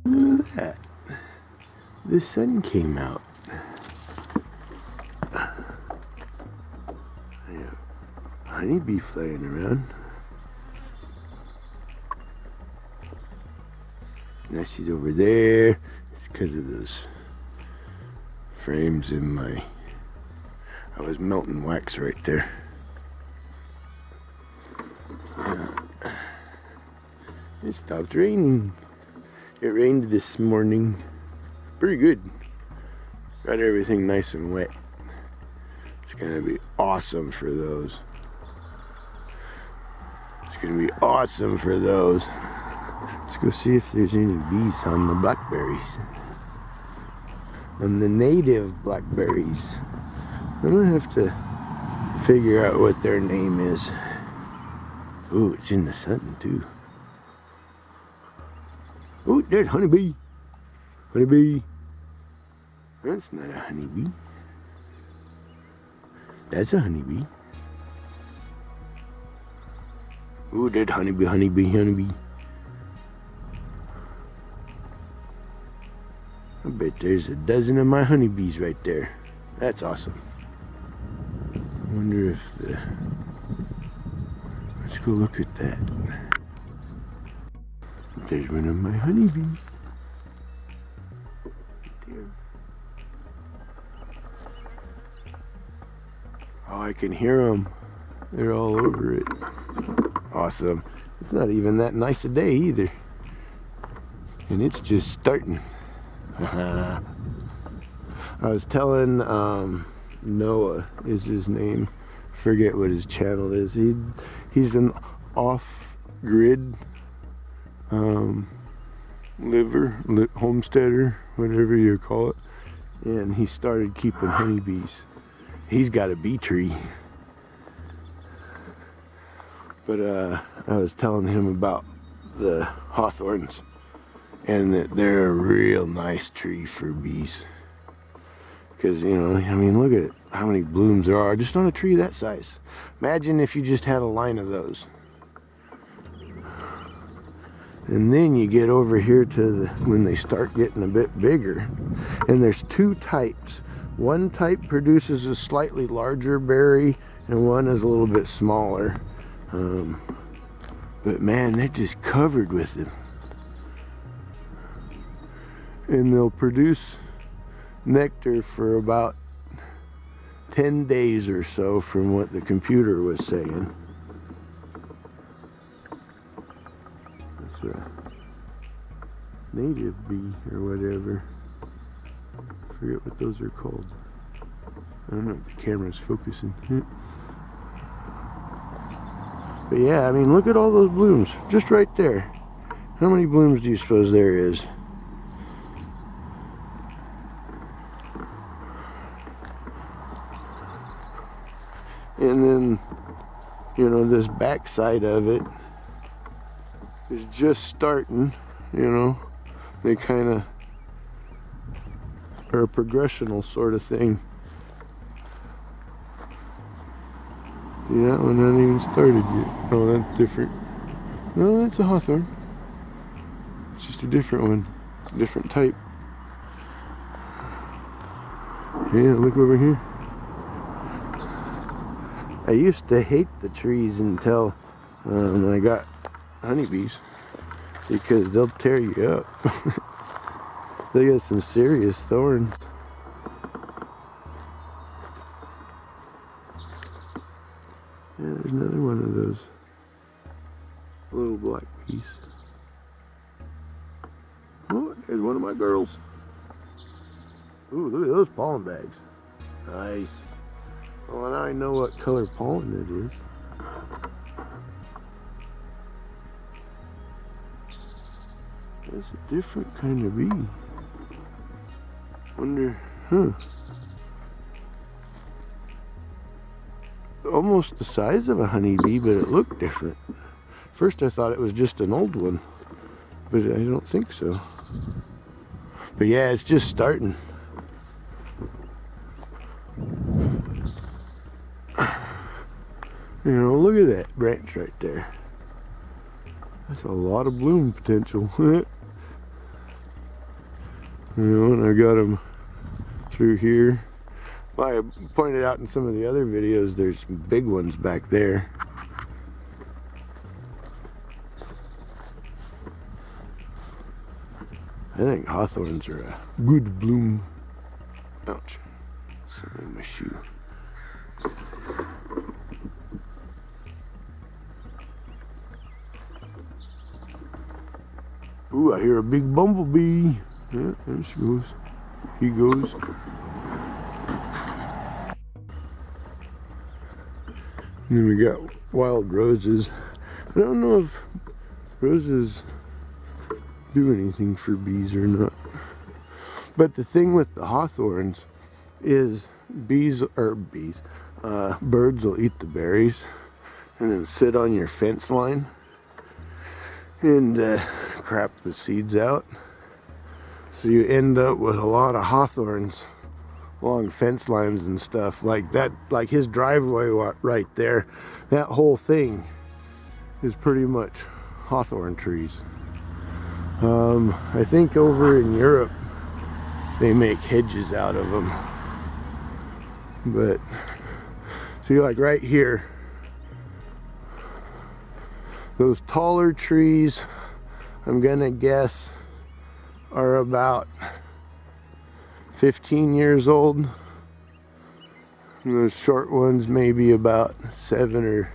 Look at that. The sun came out. I have honeybee flying around. Now she's over there. It's because of those frames in my... I was melting wax right there. It stopped raining. It rained this morning. Pretty good. Got everything nice and wet. It's gonna be awesome for those. It's gonna be awesome for those. Let's go see if there's any bees on the blackberries. On the native blackberries. I'm gonna have to figure out what their name is. Ooh, it's in the sun too. Oh, there's honeybee. Honeybee. That's not a honeybee. That's a honeybee. Ooh, there's honeybee, honeybee, honeybee. I bet there's a dozen of my honeybees right there. That's awesome. I wonder if the... Let's go look at that. There's one of my honeybees. There. Oh, I can hear them. They're all over it. Awesome. It's not even that nice a day either. And it's just starting. I was telling Noah is his name. Forget what his channel is. He's an off-grid homesteader, whatever you call it. And he started keeping honeybees. He's got a bee tree. But I was telling him about the hawthorns. And that they're a real nice tree for bees. Because, you know, I mean, look at how many blooms there are just on a tree that size. Imagine if you just had a line of those. And then you get over here to when they start getting a bit bigger. And there's two types. One type produces a slightly larger berry, and one is a little bit smaller. But man, they're just covered with them. And they'll produce nectar for about 10 days or so from what the computer was saying. That's a native bee or whatever. I forget what those are called. I don't know if the camera's focusing. But yeah, I mean, look at all those blooms just right there. How many blooms do you suppose there is? And then, you know, this back side of it is just starting, you know. They kind of are a progressional sort of thing. Yeah, that one hasn't even started yet. Oh, that's different. No, that's a hawthorn. It's just a different one. Different type. Yeah, look over here. I used to hate the trees until I got honeybees, because they'll tear you up. They got some serious thorns. Yeah, there's another one of those little black bees. Oh, there's one of my girls. Ooh, look at those pollen bags. Nice. Well, now I know what color pollen it is. That's a different kind of bee. Wonder, almost the size of a honeybee, but it looked different. First I thought it was just an old one, but I don't think so. But yeah, it's just starting. You know, look at that branch right there. That's a lot of bloom potential. You know, and I got them through here. Well, I pointed out in some of the other videos, there's some big ones back there. I think hawthorns are a good bloom. Ouch. Something in my shoe. Ooh, I hear a big bumblebee. Yeah, there she goes. He goes. And then we got wild roses. I don't know if roses do anything for bees or not. But the thing with the hawthorns is birds will eat the berries and then sit on your fence line and crap the seeds out. So you end up with a lot of hawthorns along fence lines and stuff like that. Like his driveway right there, that whole thing is pretty much hawthorn trees. I think over in Europe they make hedges out of them. But see, like right here, those taller trees, I'm gonna guess, are about 15 years old. And those short ones maybe about 7 or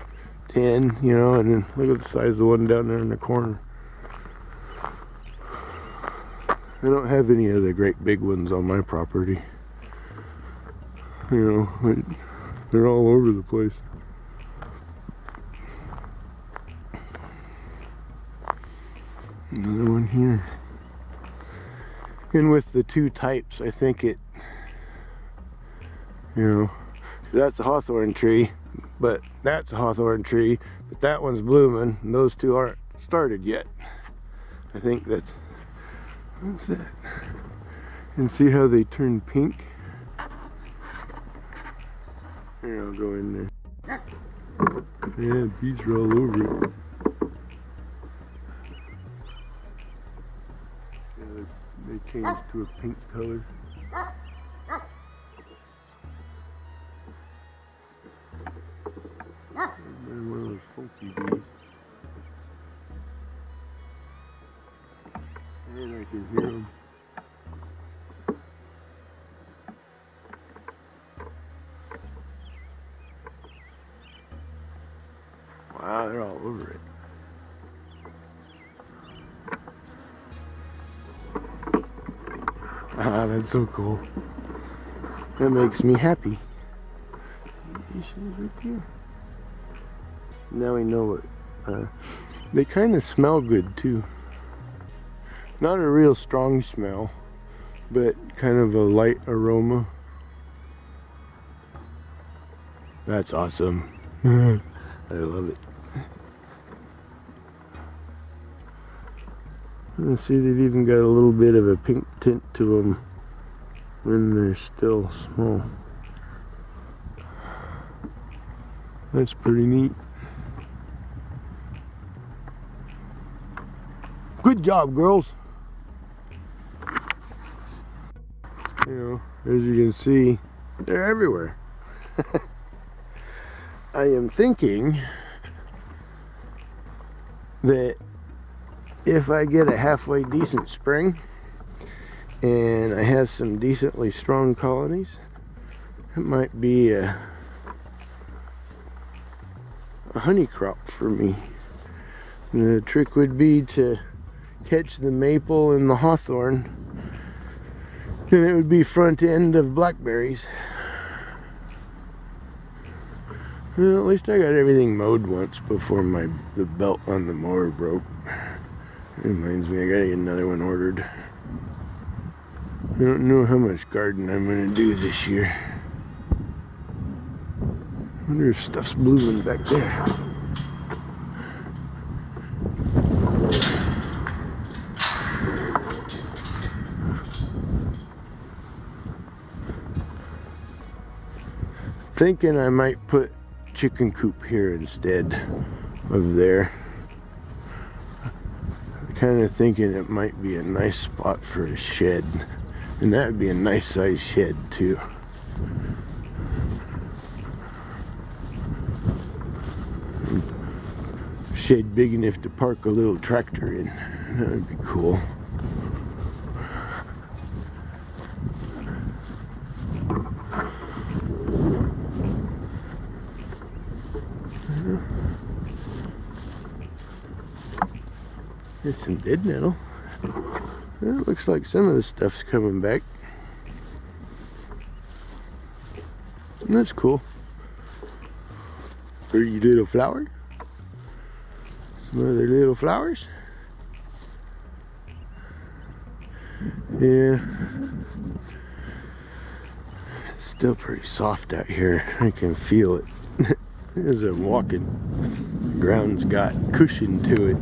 10, you know, and then look at the size of the one down there in the corner. I don't have any of the great big ones on my property. You know, they're all over the place. Another one here. And with the two types, I think it, you know, that's a hawthorn tree, but that's a hawthorn tree, but that one's blooming, and those two aren't started yet. I think that, what's that? And see how they turn pink? Here, I'll go in there. Yeah, bees are all over it. Yeah, they changed to a pink color. And one of those funky bees. And I can hear them. Wow, they're all over it. Ah, that's so cool. That makes me happy. Right there. Now we know what. They kind of smell good too. Not a real strong smell, but kind of a light aroma. That's awesome. I love it. Let's see, they've even got a little bit of a pink tint to them when they're still small. That's pretty neat. Good job, girls. You know, as you can see, they're everywhere. I am thinking that if I get a halfway decent spring and I have some decently strong colonies, it might be a honey crop for me. The trick would be to catch the maple and the hawthorn, and it would be front end of blackberries. Well, at least I got everything mowed once before the belt on the mower broke. It reminds me, I gotta get another one ordered. I don't know how much garden I'm gonna do this year. I wonder if stuff's blooming back there. Thinking I might put chicken coop here instead of there. Kind of thinking it might be a nice spot for a shed. And that would be a nice size shed too. Shed big enough to park a little tractor in. That would be cool. There's some dead nettle. It looks like some of the stuff's coming back. And that's cool. Pretty little flower. Some other little flowers. Yeah. It's still pretty soft out here. I can feel it as I'm walking. The ground's got cushion to it.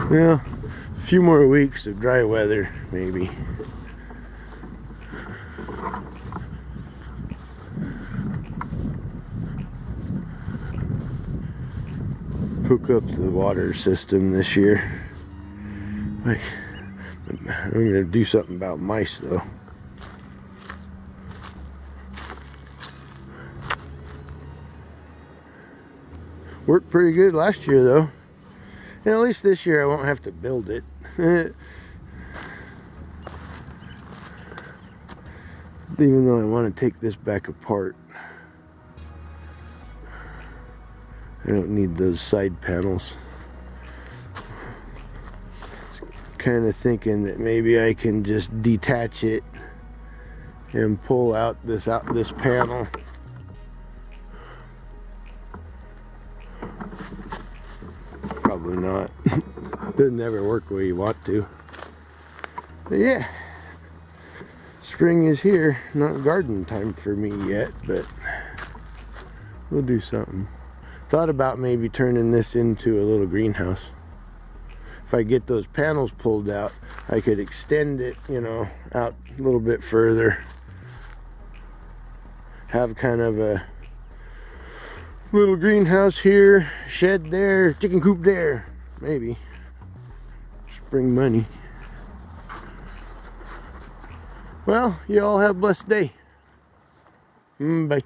Well, a few more weeks of dry weather, maybe. Hook up the water system this year. I'm gonna do something about mice though. Worked pretty good last year though. And at least this year I won't have to build it. Even though I want to take this back apart. I don't need those side panels. Kind of thinking that maybe I can just detach it and pull out this panel. Probably not. Doesn't ever work the way you want to. But yeah, spring is here. Not garden time for me yet, but we'll do something. Thought about maybe turning this into a little greenhouse. If I get those panels pulled out, I could extend it, you know, out a little bit further. Have kind of a little greenhouse here, shed there, chicken coop there, maybe. Spring money. Well, you all have a blessed day. Bye.